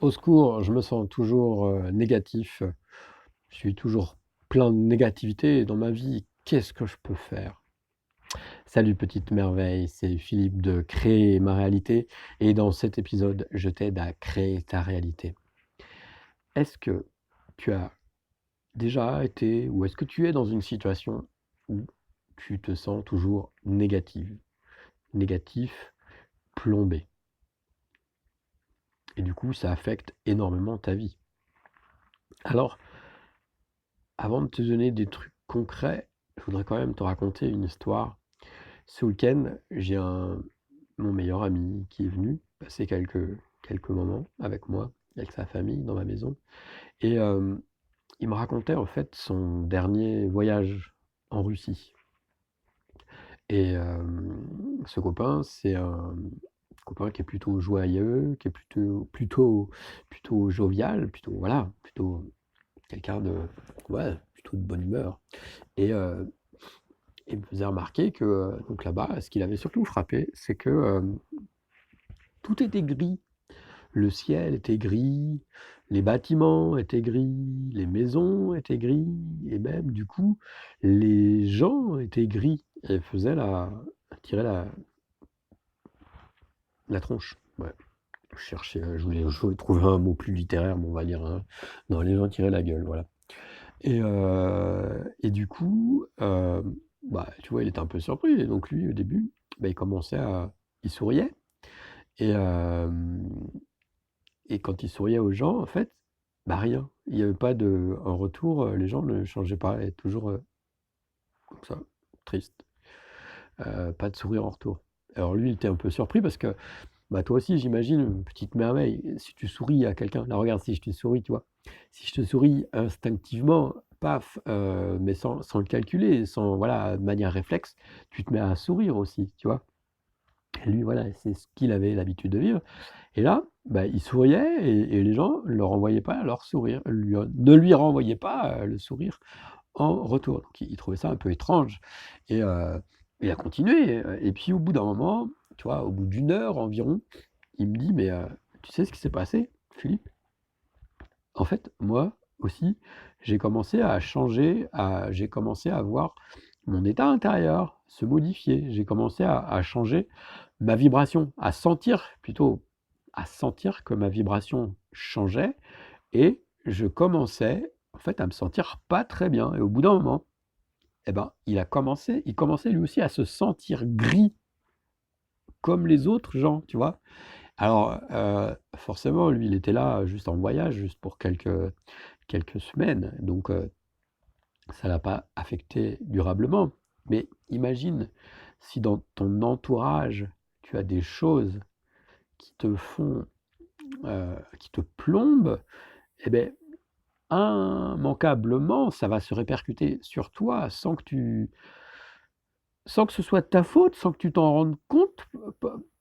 Au secours, je me sens toujours négatif, je suis toujours plein de négativité dans ma vie. Qu'est-ce que je peux faire? Salut petite merveille, c'est Philippe de Créer ma réalité et dans cet épisode, je t'aide à créer ta réalité. Est-ce que tu as déjà été ou est-ce que tu es dans une situation où tu te sens toujours négatif, plombé et du coup, ça affecte énormément ta vie? Alors, avant de te donner des trucs concrets, je voudrais quand même te raconter une histoire. Ce week-end, j'ai mon meilleur ami qui est venu passer quelques moments avec moi, avec sa famille, dans ma maison. Et il me racontait en fait son dernier voyage en Russie. Et ce copain, c'est un copain qui est plutôt joyeux, qui est plutôt jovial, plutôt, voilà, plutôt quelqu'un de, ouais, plutôt de bonne humeur. Et il me faisait remarquer que donc là-bas, ce qui l'avait surtout frappé, c'est que tout était gris. Le ciel était gris, les bâtiments étaient gris, les maisons étaient gris, et même du coup, les gens étaient gris et tiraient la tronche. Ouais. Je voulais trouver un mot plus littéraire, mais on va dire, hein. Non, les gens tiraient la gueule, voilà. Et du coup, bah, tu vois, il était un peu surpris. Et donc lui, au début, bah, il souriait. Et, et quand il souriait aux gens, en fait, bah rien. Il n'y avait pas de un retour. Les gens ne changeaient pas, et toujours comme ça, triste. Pas de sourire en retour. Alors lui, il était un peu surpris parce que, bah toi aussi, j'imagine, une petite merveille. Si tu souris à quelqu'un, là regarde, si je te souris, tu vois. Si je te souris instinctivement, paf, mais sans le calculer, sans, voilà, de manière réflexe, tu te mets à sourire aussi, tu vois. Et lui, voilà, c'est ce qu'il avait l'habitude de vivre. Et là, bah, il souriait et les gens ne renvoyaient pas leur sourire, ne lui renvoyaient pas le sourire en retour. Donc il trouvait ça un peu étrange. Et il a continué. Et puis au bout d'un moment, tu vois, au bout d'une heure environ, il me dit, mais tu sais ce qui s'est passé, Philippe? En fait, moi aussi, j'ai commencé à changer, j'ai commencé à voir mon état intérieur se modifier. J'ai commencé à changer ma vibration, à sentir que ma vibration changeait et je commençais en fait à me sentir pas très bien. Et au bout d'un moment, eh ben, il commençait lui aussi à se sentir gris comme les autres gens, tu vois. Alors, forcément, lui, il était là juste en voyage, juste pour quelques semaines, donc ça l'a pas affecté durablement. Mais imagine si dans ton entourage, tu as des choses qui te font, qui te plombent, eh beh, immanquablement, ça va se répercuter sur toi sans que ce soit de ta faute, sans que tu t'en rendes compte,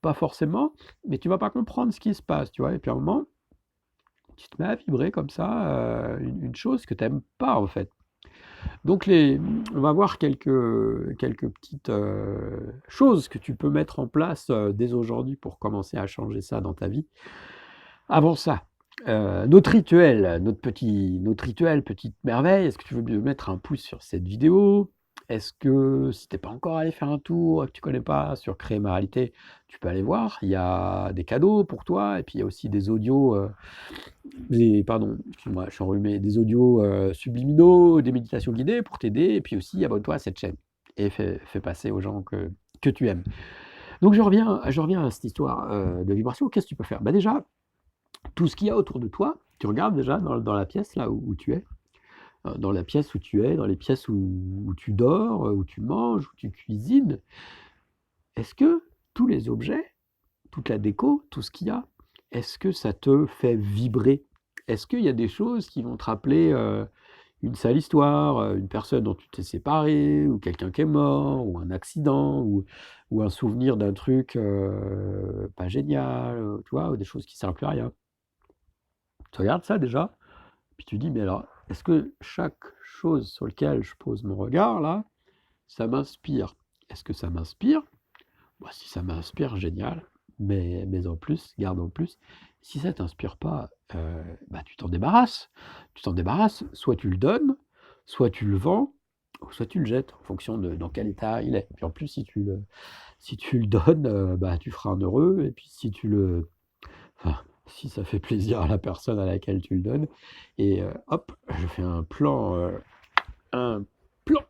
pas forcément, mais tu vas pas comprendre ce qui se passe, tu vois? Et puis à un moment, tu te mets à vibrer comme ça, une chose que tu aimes pas, en fait. Donc on va voir quelques petites, choses que tu peux mettre en place, dès aujourd'hui pour commencer à changer ça dans ta vie. Avant ça, notre rituel, petite merveille, est-ce que tu veux bien mettre un pouce sur cette vidéo? Est-ce que si tu es pas encore allé faire un tour, que tu connais pas sur Créer ma réalité, tu peux aller voir. Il y a des cadeaux pour toi et puis il y a aussi des audios, pardon, excuse-moi, je suis enrhumé, des audios, subliminaux, des méditations guidées pour t'aider et puis aussi abonne-toi à cette chaîne et fais passer aux gens que tu aimes. Donc je reviens à cette histoire, de vibration. Qu'est-ce que tu peux faire? Bah, déjà, tout ce qu'il y a autour de toi, tu regardes déjà dans la pièce là où tu es, dans la pièce où tu es, dans les pièces où tu dors, où tu manges, où tu cuisines. Est-ce que tous les objets, toute la déco, tout ce qu'il y a, est-ce que ça te fait vibrer? Est-ce qu'il y a des choses qui vont te rappeler une sale histoire, une personne dont tu t'es séparé, ou quelqu'un qui est mort, ou un accident, ou un souvenir d'un truc pas génial, tu vois, ou des choses qui servent plus à rien? Tu regardes ça déjà, puis tu dis, mais alors, est-ce que chaque chose sur laquelle je pose mon regard, là, ça m'inspire? Est-ce que ça m'inspire? Bah, si ça m'inspire, génial, mais en plus, garde en plus. Si ça t'inspire pas, bah, tu t'en débarrasses. Tu t'en débarrasses, soit tu le donnes, soit tu le vends, ou soit tu le jettes en fonction de dans quel état il est. Puis en plus, si tu le donnes, bah, tu feras un heureux et puis si tu le enfin, si ça fait plaisir à la personne à laquelle tu le donnes et hop, je fais un plan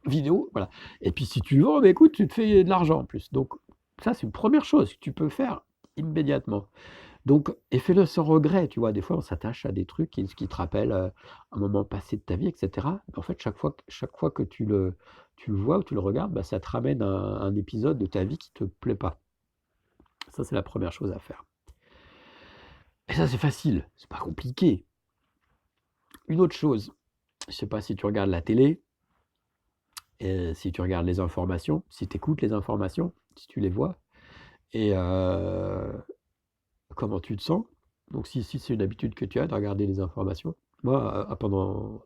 vidéo, voilà. Et puis si tu le vends, bah, écoute, tu te fais de l'argent en plus. Donc ça, c'est une première chose que tu peux faire immédiatement. Donc et fais-le sans regret, tu vois? Des fois, on s'attache à des trucs qui te rappellent, un moment passé de ta vie et cetera. Mais en fait, chaque fois que tu le vois ou tu le regardes, bah, ça te ramène un épisode de ta vie qui te plaît pas. Ça, c'est la première chose à faire. Et ça, c'est facile, c'est pas compliqué. Une autre chose, je sais pas si tu regardes la télé, si tu regardes les informations, si tu écoutes les informations, si tu les vois et comment tu te sens. Donc si c'est une habitude que tu as de regarder les informations, moi, pendant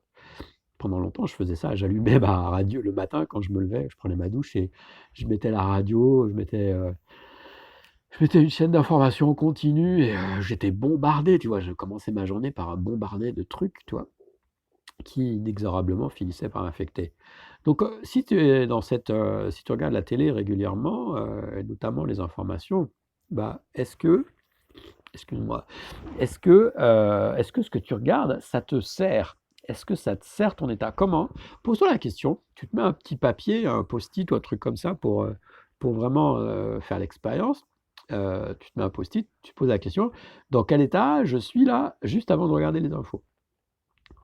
longtemps, je faisais ça. J'allumais ma radio le matin quand je me levais, je prenais ma douche et je mettais la radio, je mettais une chaîne d'information continue et j'étais bombardé, tu vois? Je commençais ma journée par un bombardé de trucs, tu vois? Qui inexorablement finissaient par m'affecter. Donc, si tu es dans si tu regardes la télé régulièrement, et notamment les informations, bah, excuse-moi, est-ce que ce que tu regardes, ça te sert? Est-ce que ça te sert ton état? Comment? Pose-toi la question, tu te mets un petit papier, un post-it ou un truc comme ça pour vraiment, faire l'expérience. Tu te mets un post-it, tu te poses la question: «Dans quel état je suis là, juste avant de regarder les infos?»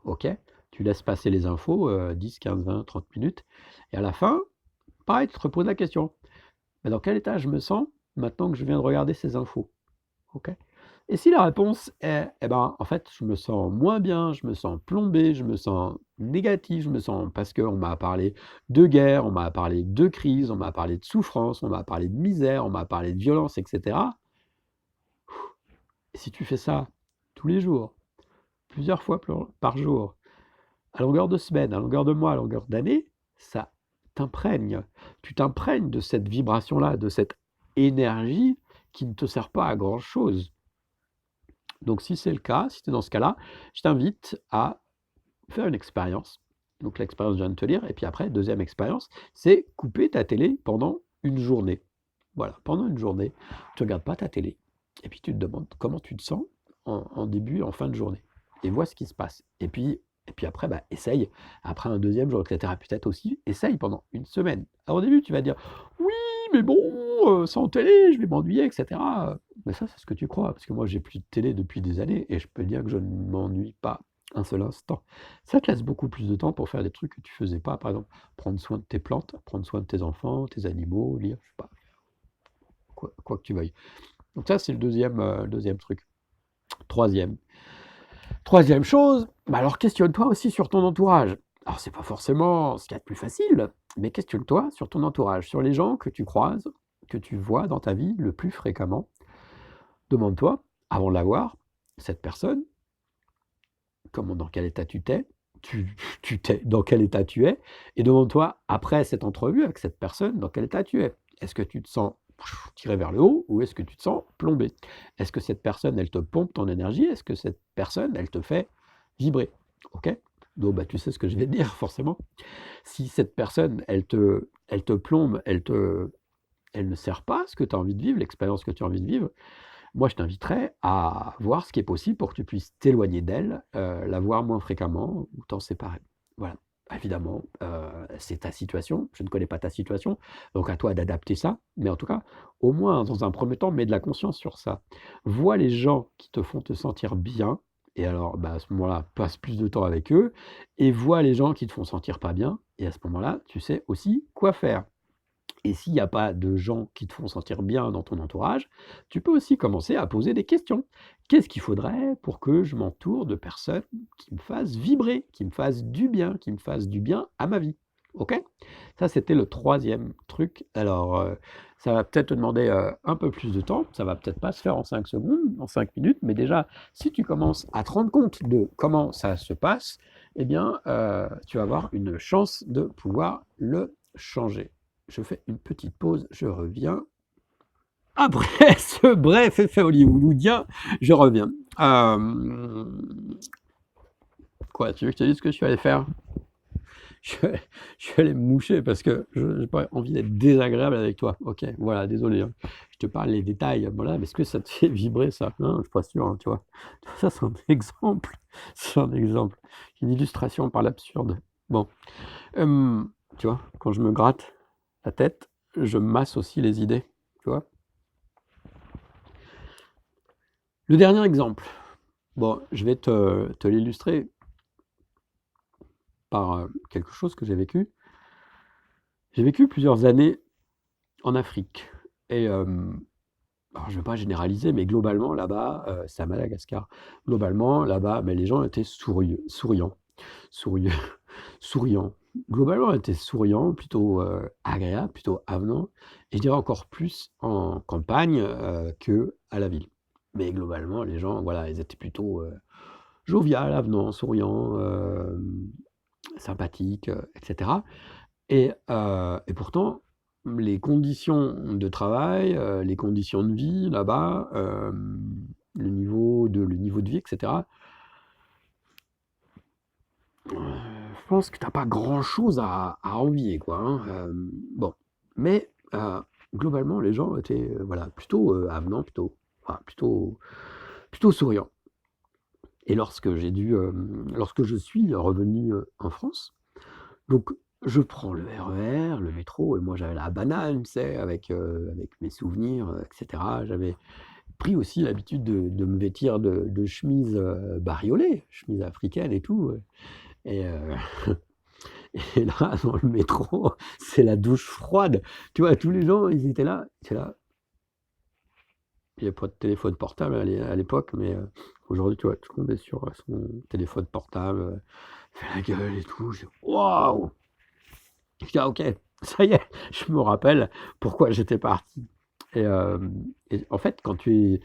OK? Tu laisses passer les infos, 10, 15, 20, 30 minutes et à la fin, pareil, tu te reposes la question: «Mais dans quel état je me sens maintenant que je viens de regarder ces infos?» OK? Et si la réponse est: «Eh ben, en fait, je me sens moins bien, je me sens plombé, je me sens négatif, je me sens» parce qu'on m'a parlé de guerre, on m'a parlé de crise, on m'a parlé de souffrance, on m'a parlé de misère, on m'a parlé de violence et cetera. Et si tu fais ça tous les jours, plusieurs fois par jour, à longueur de semaine, à longueur de mois, à longueur d'année, ça t'imprègne. Tu t'imprègnes de cette vibration-là, de cette énergie qui ne te sert pas à grand-chose. Donc si c'est le cas, si tu es dans ce cas-là, je t'invite à faire une expérience. Donc l'expérience, je viens de te dire. Et puis après, deuxième expérience, c'est couper ta télé pendant une journée. Voilà, pendant une journée, tu ne regardes pas ta télé. Et puis tu te demandes comment tu te sens en début, en fin de journée. Et vois ce qui se passe. Et puis après, bah, essaye. Après un deuxième jour, etc. Peut-être aussi, essaye pendant une semaine. Alors au début, tu vas dire, oui, mais bon, sans télé, je vais m'ennuyer, etc. Mais ça, c'est ce que tu crois. Parce que moi, j'ai plus de télé depuis des années. Et je peux dire que je ne m'ennuie pas un seul instant. Ça te laisse beaucoup plus de temps pour faire des trucs que tu faisais pas. Par exemple, prendre soin de tes plantes, prendre soin de tes enfants, tes animaux, lire, je sais pas, quoi que tu veuilles. Donc ça, c'est le deuxième truc. Troisième. Troisième chose, bah alors questionne-toi aussi sur ton entourage. Alors c'est pas forcément ce qu'il y a de plus facile, mais questionne-toi sur ton entourage, sur les gens que tu croises, que tu vois dans ta vie le plus fréquemment. Demande-toi, avant de la voir, cette personne, dans quel état tu t'es, dans quel état tu es, et demande-toi, après cette entrevue avec cette personne, dans quel état tu es. Est-ce que tu te sens tiré vers le haut ou est-ce que tu te sens plombé? Est-ce que cette personne, elle te pompe ton énergie? Est-ce que cette personne, elle te fait vibrer? OK? Donc, bah, tu sais ce que je vais te dire, forcément. Si cette personne, elle te plombe, elle ne sert pas ce que tu as envie de vivre, l'expérience que tu as envie de vivre, moi, je t'inviterais à voir ce qui est possible pour que tu puisses t'éloigner d'elle, la voir moins fréquemment ou t'en séparer. Voilà. Évidemment, c'est ta situation, je ne connais pas ta situation, donc à toi d'adapter ça, mais en tout cas, au moins dans un premier temps, mets de la conscience sur ça. Vois les gens qui te font te sentir bien et alors, bah, à ce moment-là, passe plus de temps avec eux et vois les gens qui te font sentir pas bien et à ce moment-là, tu sais aussi quoi faire. Et s'il n'y a pas de gens qui te font sentir bien dans ton entourage, tu peux aussi commencer à poser des questions. Qu'est-ce qu'il faudrait pour que je m'entoure de personnes qui me fassent vibrer, qui me fassent du bien, qui me fassent du bien à ma vie? OK? Ça, c'était le troisième truc. Alors, ça va peut-être te demander un peu plus de temps. Ça va peut-être pas se faire en 5 secondes, en 5 minutes, mais déjà, si tu commences à te rendre compte de comment ça se passe, eh bien, tu vas avoir une chance de pouvoir le changer. Je fais une petite pause, je reviens. Après ce bref effet hollywoodien, je reviens. Quoi, tu veux que je te dise ce que je suis allé faire? Je je suis allé me moucher parce que je n'ai pas envie d'être désagréable avec toi. OK, voilà, désolé, hein. Je te parle les détails, voilà, mais est-ce que ça te fait vibrer ça? Non, je suis pas sûr, hein, tu vois? Ça, c'est un exemple, c'est un exemple, une illustration par l'absurde. Bon, tu vois? Quand je me gratte la tête, je masse aussi les idées, tu vois? Le dernier exemple, bon, je vais te l'illustrer par, quelque chose que j'ai vécu. J'ai vécu plusieurs années en Afrique et alors je ne vais pas généraliser, mais globalement là-bas, c'est à Madagascar. Globalement là-bas, mais les gens étaient souriants, sourieux, souriants. Globalement, ils étaient souriants, plutôt, agréables, plutôt avenants et je dirais encore plus en campagne, qu'à la ville. Mais globalement, les gens, voilà, ils étaient plutôt, jovial, avenant, souriant, sympathique, et cetera et pourtant, les conditions de travail, les conditions de vie là-bas, le niveau de vie et cetera, je pense que tu as pas grand-chose à envier quoi, hein, bon, mais globalement les gens étaient, voilà, plutôt, avenants, plutôt souriants et lorsque je suis revenu, en France, donc je prends le RER, le métro et moi j'avais la banane, tu sais, avec mes souvenirs, et cetera. J'avais pris aussi l'habitude de me vêtir de chemises, bariolées, chemises africaines et tout, et et là, dans le métro, c'est la douche froide. Tu vois, tous les gens, ils étaient là, j'étais là. Il y avait pas de téléphone portable à l'époque, mais aujourd'hui, tu vois, tout le monde est sur, son téléphone portable, fait la gueule et tout. Je dis: «Waouh!» Je dis: «Ah OK, ça y est, je me rappelle pourquoi j'étais parti» et en fait, quand tu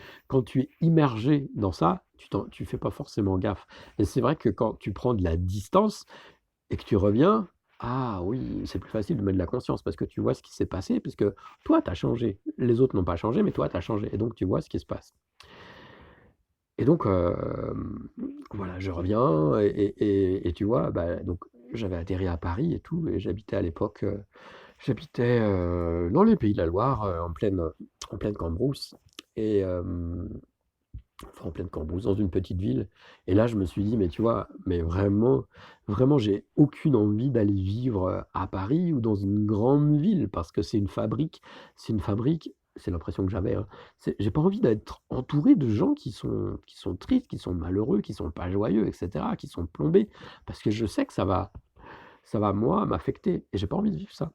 es immergé dans ça, tu fais pas forcément gaffe et c'est vrai que quand tu prends de la distance et que tu reviens, ah oui, c'est plus facile de mettre de la conscience parce que tu vois ce qui s'est passé, puisque toi, tu as changé. Les autres n'ont pas changé, mais toi, tu as changé et donc tu vois ce qui se passe et donc voilà, je reviens et tu vois, bah, donc j'avais atterri à Paris et tout et j'habitais à l'époque, dans les Pays de la Loire, en pleine Cambrousse et enfin en pleine Cambrousse, dans une petite ville et là je me suis dit: «Mais tu vois, mais vraiment, vraiment j'ai aucune envie d'aller vivre, à Paris ou dans une grande ville parce que c'est une fabrique». C'est l'impression que j'avais, hein. J'ai pas envie d'être entouré de gens qui sont tristes, qui sont malheureux, qui sont pas joyeux et cetera, qui sont plombés parce que je sais que ça va moi m'affecter et j'ai pas envie de vivre ça.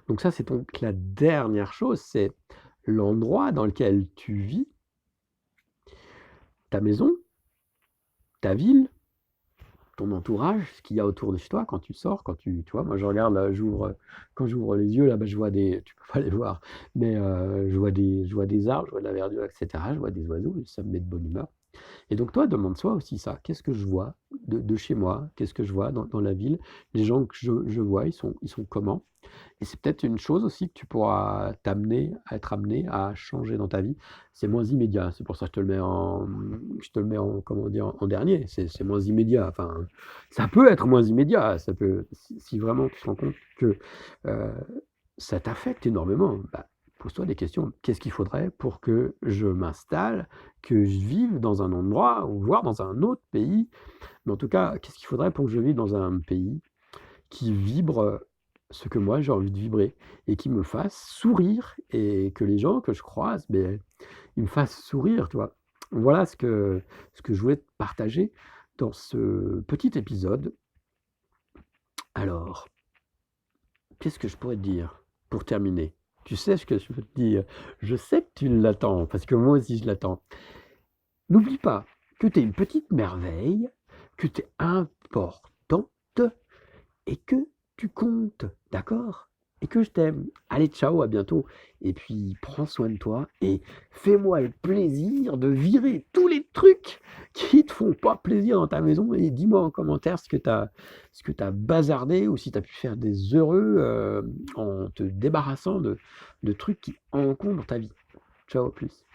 Donc ça, c'est donc la dernière chose, c'est l'endroit dans lequel tu vis, ta maison, ta ville, ton entourage, ce qu'il y a autour de chez toi quand tu sors, tu vois, moi je regarde là, quand j'ouvre les yeux là, bah, je vois tu peux pas les voir, mais je vois des arbres, je vois de la verdure, et cetera, je vois des oiseaux, et ça me met de bonne humeur. Et donc toi, demande-toi aussi ça. Qu'est-ce que je vois de chez moi? Qu'est-ce que je vois dans la ville? Les gens que je vois, ils sont comment? Et c'est peut-être une chose aussi que tu pourras être amené à changer dans ta vie. C'est moins immédiat. C'est pour ça que je te le mets en, comment dire, en dernier. C'est moins immédiat. Enfin, ça peut être moins immédiat. Ça peut, si vraiment tu te rends compte que euh, ça t'affecte énormément, bah, pose-toi des questions. Qu'est-ce qu'il faudrait pour que je m'installe, que je vive dans un endroit, ou voire dans un autre pays? Mais en tout cas, qu'est-ce qu'il faudrait pour que je vive dans un pays qui vibre ce que moi j'ai envie de vibrer et qui me fasse sourire et que les gens que je croise, beh, ils me fassent sourire, tu vois? Voilà ce que je voulais te partager dans ce petit épisode. Alors, qu'est-ce que je pourrais te dire pour terminer? Tu sais ce que je veux te dire? Je sais que tu l'attends parce que moi aussi je l'attends. N'oublie pas que tu es une petite merveille, que tu es importante et que tu comptes, d'accord? Et que je t'aime. Allez, ciao, à bientôt. Et puis, prends soin de toi et fais-moi le plaisir de virer tous les trucs qui te font pas plaisir dans ta maison et dis-moi en commentaire ce que tu as bazardé ou si tu as pu faire des heureux en te débarrassant de trucs qui encombrent ta vie. Ciao, à plus.